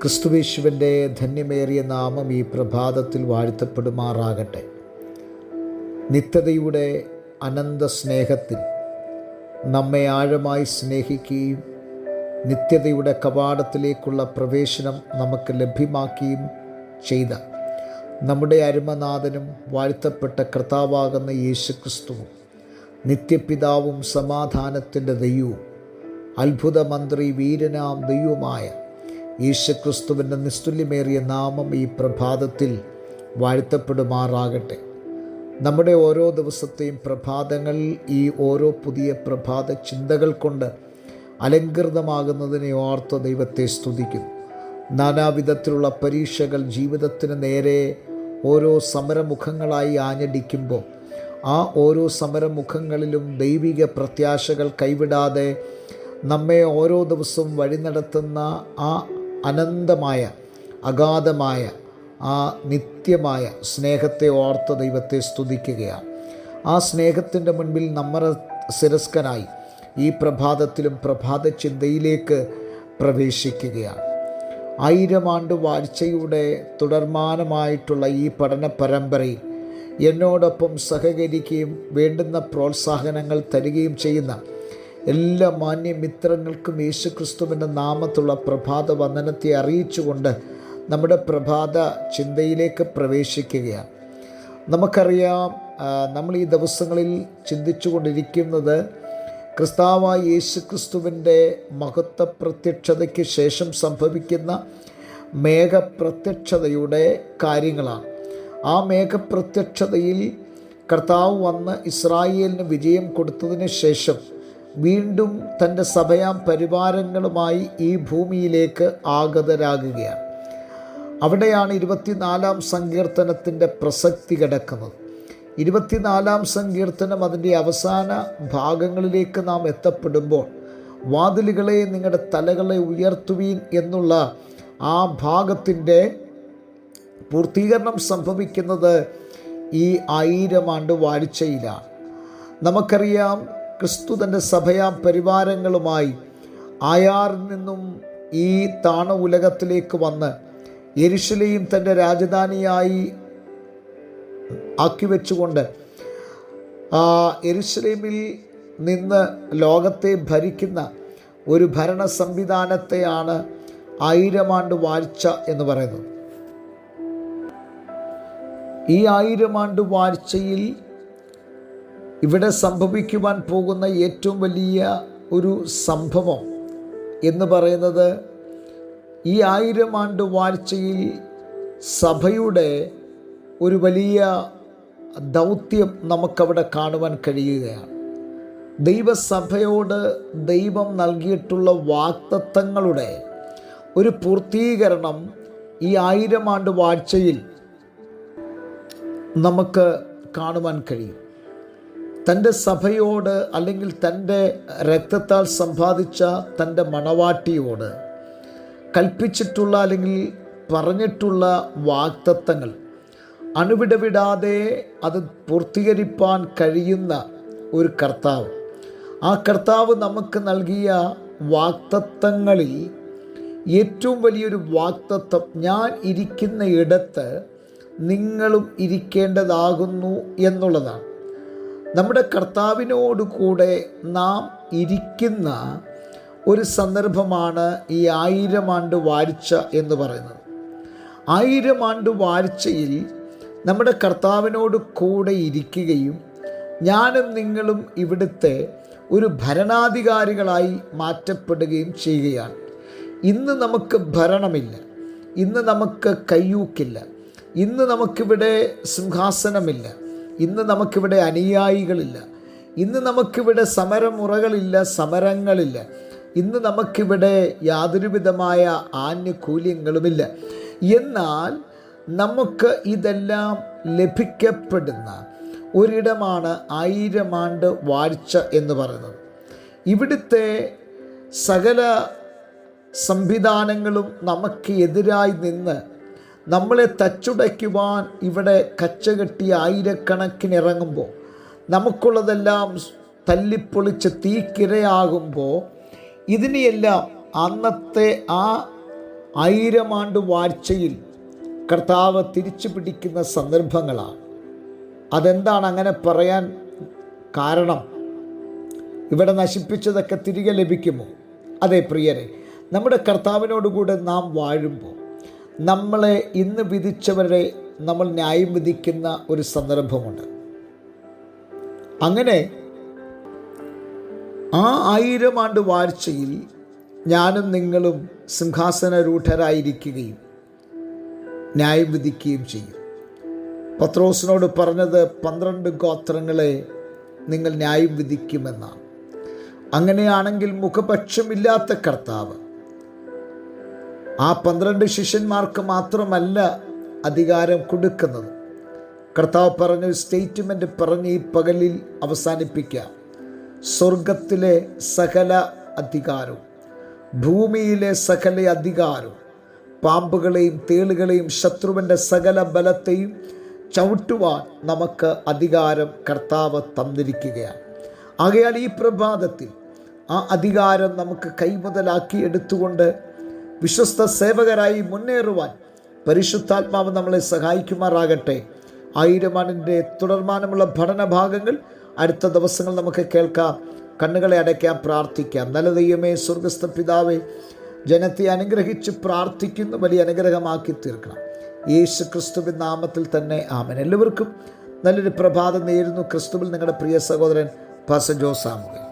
ക്രിസ്തുയേശുവിൻ്റെ ധന്യമേറിയ നാമം ഈ പ്രഭാതത്തിൽ വാഴ്ത്തപ്പെടുമാറാകട്ടെ. നിത്യതയുടെ അനന്ത സ്നേഹത്തിൽ നമ്മെ ആഴമായി സ്നേഹിക്കുകയും നിത്യതയുടെ കവാടത്തിലേക്കുള്ള പ്രവേശനം നമുക്ക് ലഭ്യമാക്കുകയും ചെയ്ത നമ്മുടെ അരുമനാഥനും വാഴ്ത്തപ്പെട്ട കർത്താവാകുന്ന യേശുക്രിസ്തുവും നിത്യപിതാവും സമാധാനത്തിൻ്റെ ദൈവവും അത്ഭുതമന്ത്രി വീരനാം ദൈവവുമായ യേശുക്രിസ്തുവിൻ്റെ നിസ്തുല്യമേറിയ നാമം ഈ പ്രഭാതത്തിൽ വാഴ്ത്തപ്പെടുമാറാകട്ടെ. നമ്മുടെ ഓരോ ദിവസത്തെയും പ്രഭാതങ്ങളിൽ ഈ ഓരോ പുതിയ പ്രഭാത ചിന്തകൾ കൊണ്ട് അലങ്കൃതമാകുന്നതിനെ ഓർത്ത് ദൈവത്തെ സ്തുതിക്കുന്നു. നാനാവിധത്തിലുള്ള പരീക്ഷകൾ ജീവിതത്തിന് നേരെ ഓരോ സമരമുഖങ്ങളായി ആഞ്ഞടിക്കുമ്പോൾ ആ ഓരോ സമരമുഖങ്ങളിലും ദൈവിക പ്രത്യാശകൾ കൈവിടാതെ നമ്മെ ഓരോ ദിവസവും വഴി നടത്തുന്ന ആ അനന്തമായ അഗാധമായ ആ നിത്യമായ സ്നേഹത്തെ ഓർത്ത് ദൈവത്തെ സ്തുതിക്കുകയാണ്. ആ സ്നേഹത്തിൻ്റെ മുൻപിൽ നമ്മെ ശിരസ്കനായി ഈ പ്രഭാതത്തിലും പ്രഭാത ചിന്തയിലേക്ക് പ്രവേശിക്കുകയാണ്. 1000 ആണ്ട് വാഴ്ചയുടെ തുടർമാനമായിട്ടുള്ള ഈ പഠന പരമ്പരയിൽ എന്നോടൊപ്പം സഹകരിക്കുകയും വേണ്ടുന്ന പ്രോത്സാഹനങ്ങൾ തരികയും ചെയ്യുന്ന എല്ലാ മാന്യമിത്രങ്ങൾക്കും യേശുക്രിസ്തുവിൻ്റെ നാമത്തുള്ള പ്രഭാത വന്ദനത്തെ അറിയിച്ചുകൊണ്ട് നമ്മുടെ പ്രഭാത ചിന്തയിലേക്ക് പ്രവേശിക്കുകയാണ്. നമുക്കറിയാം, നമ്മൾ ഈ ദിവസങ്ങളിൽ ചിന്തിച്ചു കൊണ്ടിരിക്കുന്നത് ക്രിസ്താവായ യേശുക്രിസ്തുവിൻ്റെ മഹത്വ പ്രത്യക്ഷതയ്ക്ക് ശേഷം സംഭവിക്കുന്ന മേഘപ്രത്യക്ഷതയുടെ കാര്യങ്ങളാണ്. ആ മേഘപ്രത്യക്ഷതയിൽ കർത്താവ് വന്ന് ഇസ്രായേലിന് വിജയം കൊടുത്തതിന് ശേഷം വീണ്ടും തൻ്റെ സഭയാം പരിവാരങ്ങളുമായി ഈ ഭൂമിയിലേക്ക് ആഗതരാകുകയാണ്. അവിടെയാണ് 24-ാം സങ്കീർത്തനത്തിൻ്റെ പ്രസക്തി കിടക്കുന്നത്. 24-ാം സങ്കീർത്തനം അതിൻ്റെ അവസാന ഭാഗങ്ങളിലേക്ക് നാം എത്തപ്പെടുമ്പോൾ വാതിലുകളെ നിങ്ങളുടെ തലകളെ ഉയർത്തുവീൻ എന്നുള്ള ആ ഭാഗത്തിൻ്റെ പൂർത്തീകരണം സംഭവിക്കുന്നത് ഈ 1000 ആണ്ട് വാഴ്ചയിലാണ്. നമുക്കറിയാം, ക്രിസ്തു തൻ്റെ സഭയാം പരിവാരങ്ങളുമായി ആയാറിൽ നിന്നും ഈ താണ ഉലകത്തിലേക്ക് വന്ന് യെരുശലേം തൻ്റെ രാജധാനിയായി ആക്കി വെച്ചുകൊണ്ട് യെരുശലേമിൽ നിന്ന് ലോകത്തെ ഭരിക്കുന്ന ഒരു ഭരണ സംവിധാനത്തെയാണ് 1000 ആണ്ട് വാഴ്ച എന്ന് പറയുന്നത്. ഈ 1000 ആണ്ട് വാഴ്ചയിൽ ഇവിടെ സംഭവിക്കുവാൻ പോകുന്ന ഏറ്റവും വലിയ ഒരു സംഭവം എന്ന് പറയുന്നത് ഈ 1000 ആണ്ട് വാഴ്ചയിൽ സഭയുടെ ഒരു വലിയ ദൗത്യം നമുക്കവിടെ കാണുവാൻ കഴിയുകയാണ്. ദൈവസഭയോട് ദൈവം നൽകിയിട്ടുള്ള വാഗ്ദത്തങ്ങളുടെ ഒരു പൂർത്തീകരണം ഈ 1000 ആണ്ട് വാഴ്ചയിൽ നമുക്ക് കാണുവാൻ കഴിയും. തൻ്റെ സഭയോട്, അല്ലെങ്കിൽ തൻ്റെ രക്തത്താൽ സമ്പാദിച്ച തൻ്റെ മണവാട്ടിയോട് കൽപ്പിച്ചിട്ടുള്ള അല്ലെങ്കിൽ പറഞ്ഞിട്ടുള്ള വാഗ്ദത്തങ്ങൾ അണുവിടവിടാതെ അത് പൂർത്തീകരിപ്പാൻ കഴിയുന്ന ഒരു കർത്താവ്. ആ കർത്താവ് നമുക്ക് നൽകിയ വാഗ്ദത്തങ്ങളിൽ ഏറ്റവും വലിയൊരു വാഗ്ദത്തം, ഞാൻ ഇരിക്കുന്ന ഇടത്ത് നിങ്ങളും ഇരിക്കേണ്ടതാകുന്നു എന്നുള്ളതാണ്. നമ്മുടെ കർത്താവിനോട് കൂടെ നാം ഇരിക്കുന്ന ഒരു സന്ദർഭമാണ് ഈ 1000 ആണ്ട് വാഴ്ച എന്ന് പറയുന്നത്. 1000 ആണ്ട് വാഴ്ചയിൽ നമ്മുടെ കർത്താവിനോട് കൂടെ ഇരിക്കുകയും ഞാനും നിങ്ങളും ഇവിടുത്തെ ഒരു ഭരണാധികാരികളായി മാറ്റപ്പെടുകയും ചെയ്യുകയാണ്. ഇന്ന് നമുക്ക് ഭരണമില്ല, ഇന്ന് നമുക്ക് കയ്യൂക്കില്ല, ഇന്ന് നമുക്കിവിടെ സിംഹാസനമില്ല, ഇന്ന് നമുക്കിവിടെ അനുയായികളില്ല, ഇന്ന് നമുക്കിവിടെ സമരമുറകളില്ല, സമരങ്ങളില്ല, ഇന്ന് നമുക്കിവിടെ യാതൊരു വിധമായ ആനുകൂല്യങ്ങളുമില്ല. എന്നാൽ നമുക്ക് ഇതെല്ലാം ലഭിക്കപ്പെടുന്ന ഒരിടമാണ് 1000 ആണ്ട് വാഴ്ച എന്ന് പറയുന്നത്. ഇവിടുത്തെ സകല സംവിധാനങ്ങളും നമുക്ക് എതിരായി നിന്ന് നമ്മളെ തച്ചുടയ്ക്കുവാൻ ഇവിടെ കച്ചകെട്ടി ആയിരക്കണക്കിന് ഇറങ്ങുമ്പോൾ, നമുക്കുള്ളതെല്ലാം തല്ലിപ്പൊളിച്ച് തീക്കിരയാകുമ്പോൾ, ഇതിനെയെല്ലാം അന്നത്തെ ആ 1000 ആണ്ട് വാഴ്ചയിൽ കർത്താവ് തിരിച്ചു പിടിക്കുന്ന സന്ദർഭങ്ങളാണ്. അതെന്താണ് അങ്ങനെ പറയാൻ കാരണം? ഇവിടെ നശിപ്പിച്ചതൊക്കെ തിരികെ ലഭിക്കുമോ? അതെ പ്രിയരെ, നമ്മുടെ കർത്താവിനോടുകൂടെ നാം വാഴുമ്പോൾ നമ്മളെ ഇന്ന് വിധിച്ചവരെ നമ്മൾ ന്യായം വിധിക്കുന്ന ഒരു സന്ദർഭമുണ്ട്. അങ്ങനെ ആ 1000 ആണ്ട് വാഴ്ചയിൽ ഞാനും നിങ്ങളും സിംഹാസനരൂഢരായിരിക്കുകയും ന്യായം വിധിക്കുകയും ചെയ്യും. പത്രോസിനോട് പറഞ്ഞത് 12 ഗോത്രങ്ങളെ നിങ്ങൾ ന്യായം വിധിക്കുമെന്നാണ്. അങ്ങനെയാണെങ്കിൽ മുഖപക്ഷമില്ലാത്ത കർത്താവ് ആ 12 ശിഷ്യന്മാർക്ക് മാത്രമല്ല അധികാരം കൊടുക്കുന്നത്. കർത്താവ് പറഞ്ഞ സ്റ്റേറ്റ്മെൻറ്റ് പറഞ്ഞ് ഈ പകലിൽ അവസാനിപ്പിക്കാം. സ്വർഗത്തിലെ സകല അധികാരവും ഭൂമിയിലെ സകല അധികാരവും പാമ്പുകളെയും തേളുകളെയും ശത്രുവിൻ്റെ സകല ബലത്തെയും ചവിട്ടുവാൻ നമുക്ക് അധികാരം കർത്താവ് തന്നിരിക്കുകയാണ്. ആകയാൽ ഈ പ്രഭാതത്തിൽ ആ അധികാരം നമുക്ക് കൈമുതലാക്കി എടുത്തുകൊണ്ട് വിശ്വസ്ത സേവകരായി മുന്നേറുവാൻ പരിശുദ്ധാത്മാവ് നമ്മളെ സഹായിക്കുമാറാകട്ടെ. 1000 ആണ്ടിൻ്റെ തുടർമാനമുള്ള പഠനഭാഗങ്ങൾ അടുത്ത ദിവസങ്ങൾ നമുക്ക് കേൾക്കാം. കണ്ണുകളെ അടയ്ക്കാം, പ്രാർത്ഥിക്കാം. നല്ല ദൈവമേ, സ്വർഗസ്ഥ പിതാവേ, ജനത്തെ അനുഗ്രഹിച്ച് പ്രാർത്ഥിക്കുന്നു, വലിയ അനുഗ്രഹമാക്കി തീർക്കണം. യേശു ക്രിസ്തുവിൻ നാമത്തിൽ തന്നെ ആമേൻ. എല്ലാവർക്കും നല്ലൊരു പ്രഭാതം നേരുന്നു. ക്രിസ്തുവിൽ നിങ്ങളുടെ പ്രിയ സഹോദരൻ പാസ്റ്റർ ജോസ് സാമുവേൽ.